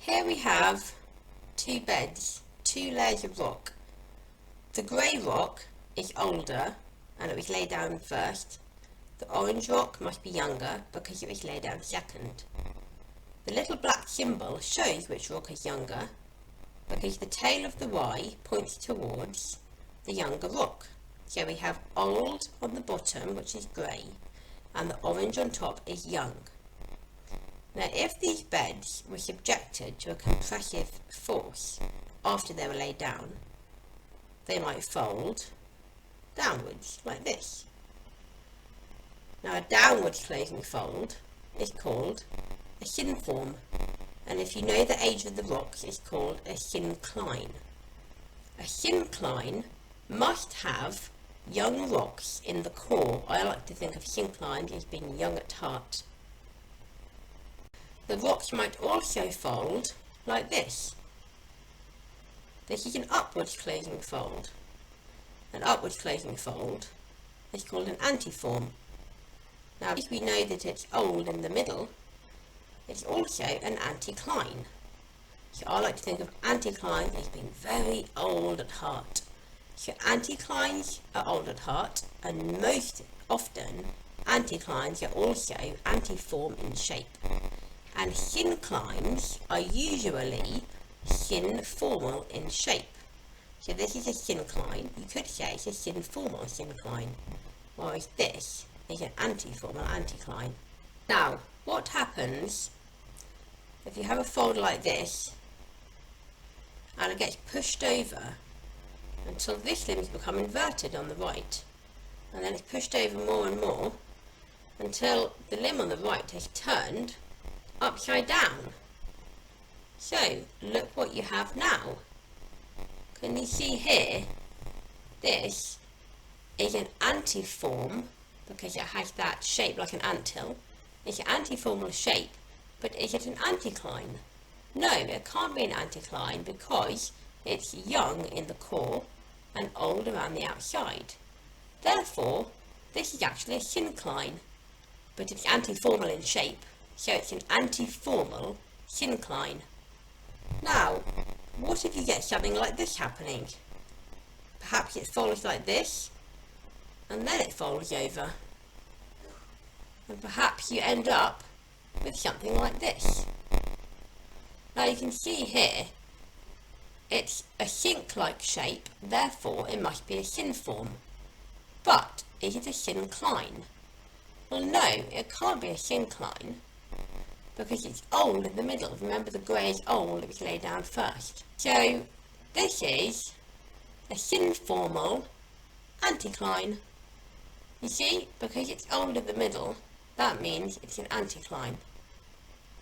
Here we have two beds, two layers of rock. The grey rock is older and it was laid down first. The orange rock must be younger because it was laid down second. The little black symbol shows which rock is younger because the tail of the Y points towards the younger rock. So we have old on the bottom, which is grey, and the orange on top is young. Now, if these beds were subjected to a compressive force after they were laid down, they might fold downwards, like this. Now, a downwards closing fold is called a synform, and if you know the age of the rocks, it's called a syncline. A syncline must have young rocks in the core. I like to think of synclines as being young at heart. The rocks might also fold like this. This is an upwards closing fold. An upwards closing fold is called an antiform. Now, if we know that it's old in the middle, it's also an anticline. So I like to think of anticline as being very old at heart. So anticlines are old at heart, and most often anticlines are also antiform in shape. And synclines are usually synformal in shape. So this is a syncline. You could say it's a synformal syncline, whereas this is an antiformal anticline. Now, what happens if you have a fold like this and it gets pushed over until this limb has become inverted on the right, and then it's pushed over more and more until the limb on the right has turned upside down. So look what you have now. Can you see here? This is an antiform because it has that shape like an anthill. It's an antiformal shape, but is it an anticline? No, it can't be an anticline because it's young in the core and old around the outside. Therefore, this is actually a syncline, but it's antiformal in shape. So it's an antiformal syncline. Now, what if you get something like this happening? Perhaps it folds like this, and then it folds over. And perhaps you end up with something like this. Now you can see here, it's a sync-like shape, therefore it must be a synform. But is it a syncline? Well, no, it can't be a syncline, because it's old in the middle. Remember, the grey is old, it was laid down first. So this is a synformal anticline. You see, because it's old in the middle, that means it's an anticline,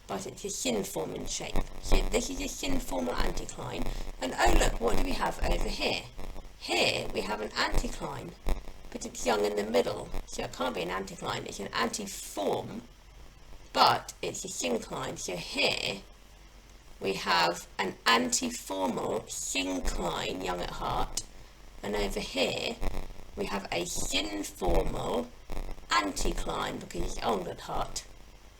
but it's a synform in shape. So this is a synformal anticline. And oh look, what do we have over here? Here we have an anticline, but it's young in the middle, so it can't be an anticline. It's an antiform, but it's a syncline. So here we have an antiformal syncline, young at heart, and over here we have a synformal anticline because it's old at heart.